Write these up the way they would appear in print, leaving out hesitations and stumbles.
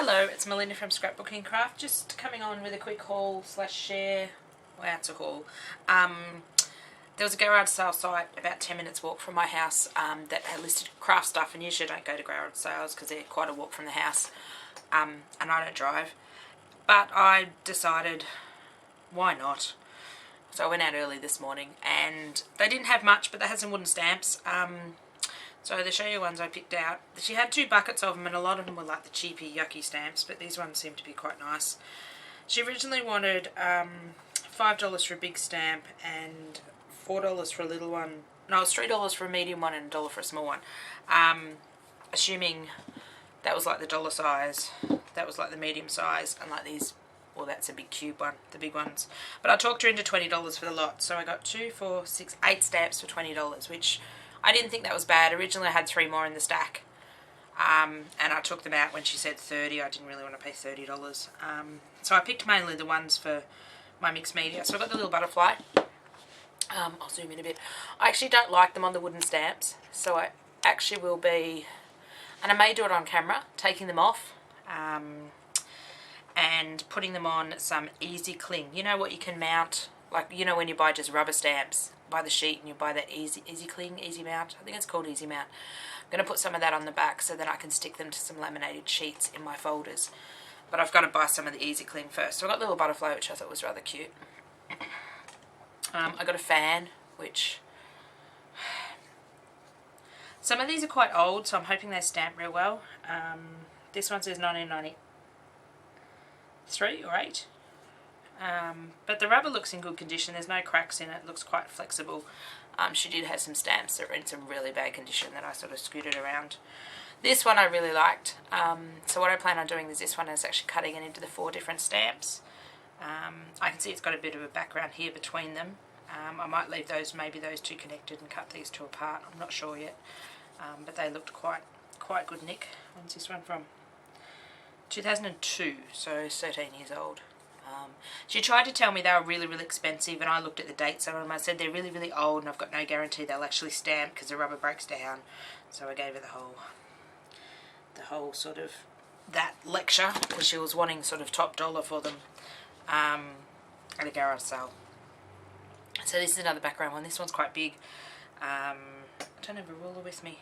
Hello, it's Melinda from Scrapbooking Craft. Just coming on with a quick haul slash share. Well, it's a haul. There was a garage sale site about 10 minutes walk from my house that had listed craft stuff, and usually I don't go to garage sales because they're quite a walk from the house, and I don't drive. But I decided, why not? So I went out early this morning, and they didn't have much, but they had some wooden stamps. So to show you ones I picked out, she had 2 buckets of them, and a lot of them were like the cheapy, yucky stamps, but these ones seem to be quite nice. She originally wanted $5 for a big stamp and $4 for a little one. No, it was $3 for a medium one and $1 for a small one. Assuming that was like the dollar size, that was like the medium size, and like these, well, that's a big cube one, the big ones. But I talked her into $20 for the lot, so I got 2, 4, 6, 8 stamps for $20, which I didn't think that was bad. Originally I had 3 more in the stack, and I took them out when she said 30. I didn't really want to pay $30. So I picked mainly the ones for my mixed media. So I got the little butterfly. I'll zoom in a bit. I actually don't like them on the wooden stamps, so I actually will be, and I may do it on camera, taking them off and putting them on some easy cling. You know what you can mount, like, you know when you buy just rubber stamps, buy the sheet and you buy that easy cling, easy mount. I think it's called easy mount. I'm going to put some of that on the back so that I can stick them to some laminated sheets in my folders. But I've got to buy some of the easy cling first. So I got the little butterfly, which I thought was rather cute. I got a fan, which some of these are quite old, so I'm hoping they stamp real well. This one says 1993 or 8. But the rubber looks in good condition. There's no cracks in it. It looks quite flexible. She did have some stamps that were in some really bad condition that I sort of scooted around. This one I really liked. So what I plan on doing is this one is actually cutting it into the 4 different stamps. I can see it's got a bit of a background here between them. I might leave those, maybe those 2 connected and cut these 2 apart. I'm not sure yet. But they looked quite good nick. When's this one from? 2002, so 13 years old. She tried to tell me they were really, really expensive, and I looked at the dates on them. I said they're really, really old, and I've got no guarantee they'll actually stamp because the rubber breaks down. So I gave her the whole sort of that lecture because she was wanting sort of top dollar for them at a garage sale. So this is another background one. This one's quite big. I don't have a ruler with me.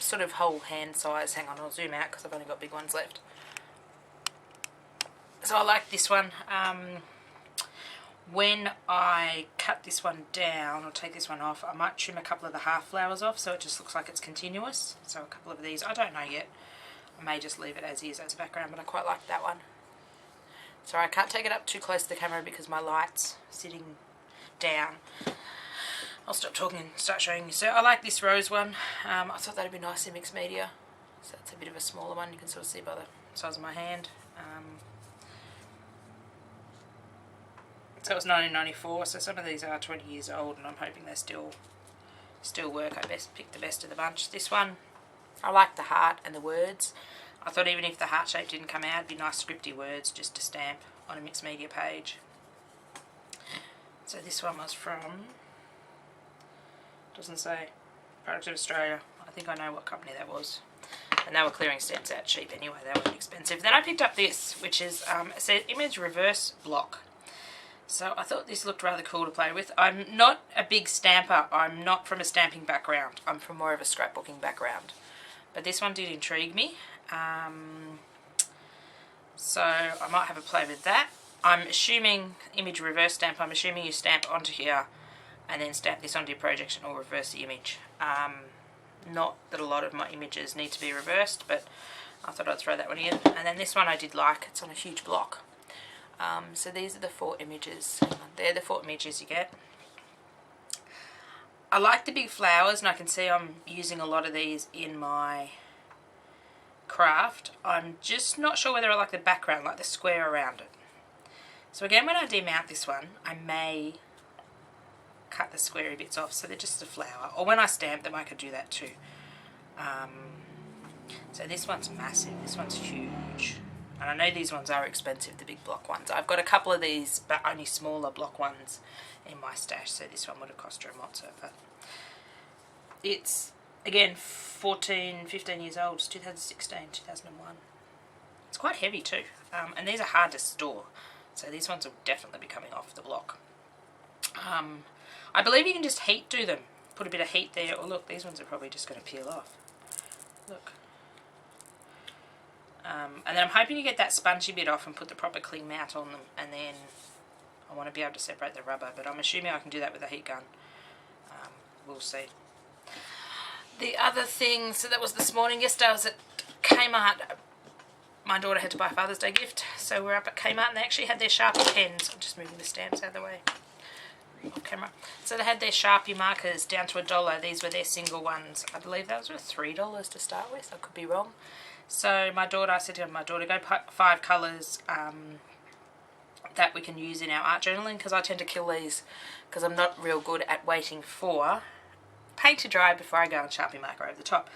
Sort of whole hand size. Hang on, I'll zoom out because I've only got big ones left. So I like this one. When I cut this one down or take this one off, I might trim a couple of the half flowers off so it just looks like it's continuous. So a couple of these, I don't know yet. I may just leave it as is as a background, but I quite like that one. Sorry, I can't take it up too close to the camera because my light's sitting down. I'll stop talking and start showing you. So I like this rose one. I thought that'd be nice in mixed media. So it's a bit of a smaller one. You can sort of see by the size of my hand. So it was 1994. So some of these are 20 years old, and I'm hoping they still work. I picked the best of the bunch. This one, I like the heart and the words. I thought even if the heart shape didn't come out, it'd be nice scripty words just to stamp on a mixed media page. So this one was from, doesn't say, Product of Australia. I think I know what company that was. And they were clearing stamps out cheap anyway. They weren't expensive. Then I picked up this, which is it said image reverse block. So I thought this looked rather cool to play with. I'm not a big stamper. I'm not from a stamping background. I'm from more of a scrapbooking background. But this one did intrigue me. So I might have a play with that. I'm assuming image reverse stamp. I'm assuming you stamp onto here and then stamp this onto your projection or reverse the image. Not that a lot of my images need to be reversed, but I thought I'd throw that one in. And then this one I did like. It's on a huge block. So these are the 4 images. They're the 4 images you get. I like the big flowers, and I can see I'm using a lot of these in my craft. I'm just not sure whether I like the background, like the square around it. So again, when I demount this one, I may cut the squarey bits off so they're just a flower. Or when I stamp them, I could do that too. So this one's massive. This one's huge. And I know these ones are expensive, the big block ones. I've got a couple of these, but only smaller block ones in my stash. So this one would have cost her a mozza, but it's Again, 14, 15 years old. It's 2016, 2001. It's quite heavy too. And these are hard to store. So these ones will definitely be coming off the block. I believe you can just heat do them. Put a bit of heat there. Oh look, these ones are probably just going to peel off. Look. And then I'm hoping to get that spongy bit off and put the proper cling mat on them. And then I want to be able to separate the rubber. But I'm assuming I can do that with a heat gun. We'll see. The other thing, so that was this morning. Yesterday I was at Kmart. My daughter had to buy a Father's Day gift. So we're up at Kmart and they actually had their Sharpie pens. I'm just moving the stamps out of the way. Off camera. So they had their Sharpie markers down to $1. These were their single ones. I believe those were $3 to start with. I could be wrong. So I said to my daughter, go 5 colours that we can use in our art journaling, because I tend to kill these because I'm not real good at waiting for paint to dry before I go and Sharpie marker over the top.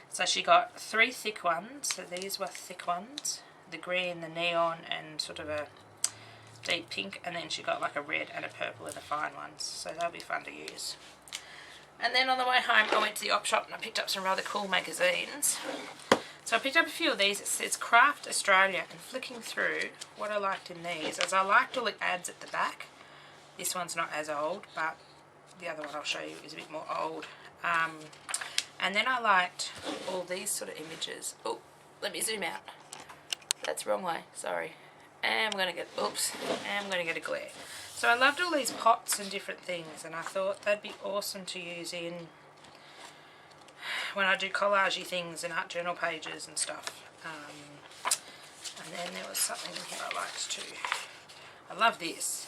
So she got 3 thick ones. So these were thick ones. The green, the neon, and sort of a deep pink, and then she got like a red and a purple in the fine ones, so they'll be fun to use. And then on the way home I went to the op shop and I picked up some rather cool magazines. So I picked up a few of these. It says Craft Australia, and flicking through, what I liked in these is I liked all the ads at the back. This one's not as old, but the other one I'll show you is a bit more old. And then I liked all these sort of images. Oh, let me zoom out. That's the wrong way, sorry. And I'm going to get a glare. So I loved all these pots and different things, and I thought they'd be awesome to use in when I do collagey things and art journal pages and stuff. And then there was something in here I liked too. I love this.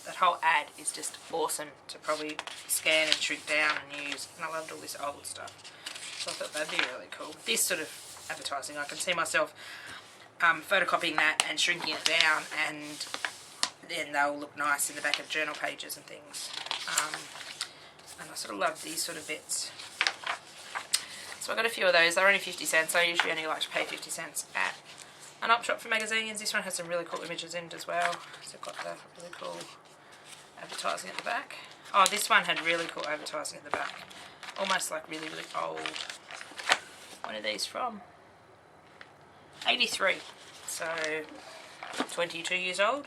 That whole ad is just awesome to probably scan and shrink down and use, and I loved all this old stuff. So I thought that'd be really cool. This sort of advertising, I can see myself photocopying that and shrinking it down, and then they'll look nice in the back of journal pages and things. And I sort of love these sort of bits. So I got a few of those. They're only 50 cents. I usually only like to pay 50 cents at an op shop for magazines. This one has some really cool images in it as well. So I've got the really cool advertising at the back. Oh, this one had really cool advertising at the back. Almost like really, really old. When are these from? 83, so 22 years old.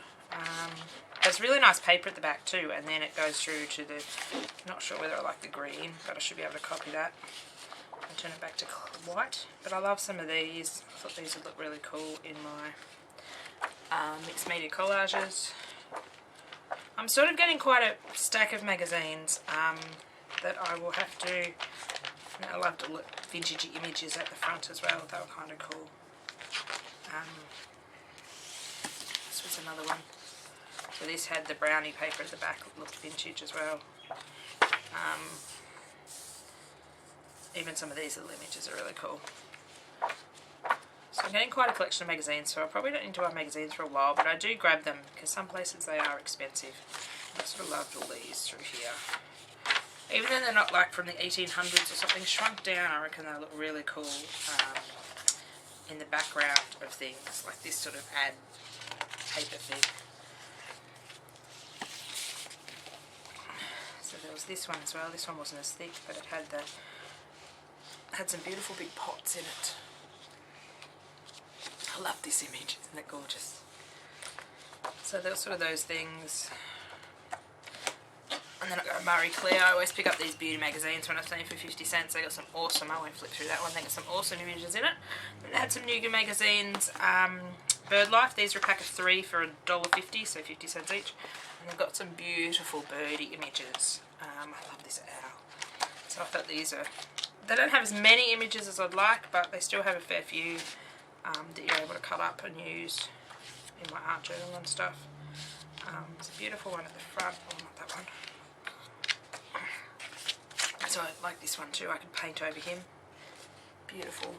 There's really nice paper at the back too, and then it goes through to the, not sure whether I like the green, but I should be able to copy that and turn it back to white. But I love some of these. I thought these would look really cool in my mixed media collages. I'm sort of getting quite a stack of magazines that I will have to, I love the vintage images at the front as well. They were kind of cool. This was another one. So this had the brownie paper at the back, looked vintage as well. Even some of these little images are really cool. So I'm getting quite a collection of magazines, so I probably don't need to buy magazines for a while, but I do grab them because some places they are expensive. I sort of loved all these through here. Even though they're not like from the 1800s or something, shrunk down, I reckon they look really cool. In the background of things, like this sort of ad paper thing. So there was this one as well. This one wasn't as thick, but it had some beautiful big pots in it. I love this image, isn't it gorgeous? So there were sort of those things. And then I got a Marie Claire. I always pick up these beauty magazines when I've seen for 50 cents. They got some awesome, I won't flip through that one, they got some awesome images in it. And they had some Nougat magazines, Bird Life. These were a pack of 3 for $1.50, so 50 cents each. And they've got some beautiful birdie images. I love this owl. So I thought these are, they don't have as many images as I'd like, but they still have a fair few that you're able to cut up and use in my art journal and stuff. There's a beautiful one at the front. Oh, not that one. So I like this one too. I could paint over him. Beautiful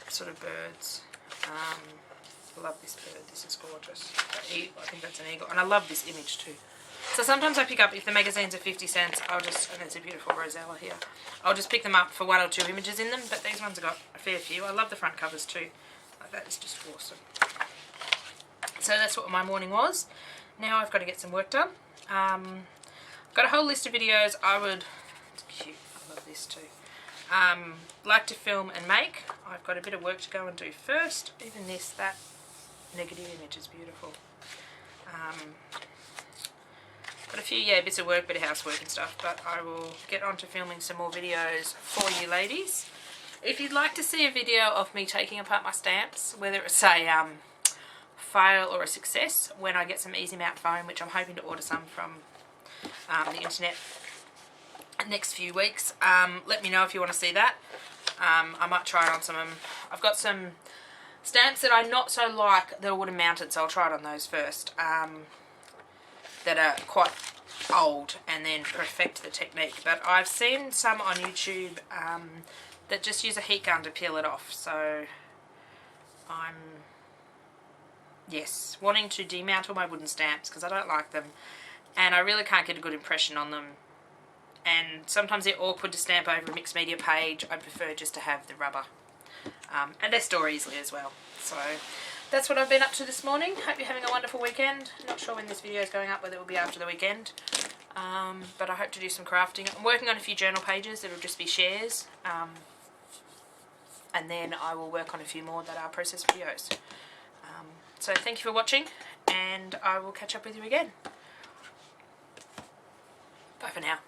sort of birds. I love this bird. This is gorgeous. I think that's an eagle. And I love this image too. So sometimes I pick up, if the magazines are 50 cents, I'll just, and there's a beautiful rosella here, I'll just pick them up for 1 or 2 images in them, but these ones have got a fair few. I love the front covers too. Like, that is just awesome. So that's what my morning was. Now I've got to get some work done. I've got a whole list of videos. It's cute. I love this too. Like to film and make. I've got a bit of work to go and do first. Even this, that negative image is beautiful. Got a few bits of work, bit of housework and stuff, but I will get on to filming some more videos for you ladies. If you'd like to see a video of me taking apart my stamps, whether it's a fail or a success, when I get some easy mount foam, which I'm hoping to order some from the internet next few weeks, let me know if you want to see that. I might try it on some of them. I've got some stamps that I not so like that are wooden mounted, so I'll try it on those first, that are quite old, and then perfect the technique. But I've seen some on YouTube that just use a heat gun to peel it off, so I'm wanting to demount all my wooden stamps because I don't like them and I really can't get a good impression on them, and sometimes they're awkward to stamp over a mixed media page. I prefer just to have the rubber, and they store easily as well. So that's what I've been up to this morning. Hope you're having a wonderful weekend. Not sure when this video is going up, whether it will be after the weekend, but I hope to do some crafting. I'm working on a few journal pages that will just be shares, and then I will work on a few more that are process videos. So thank you for watching, and I will catch up with you again. Bye for now.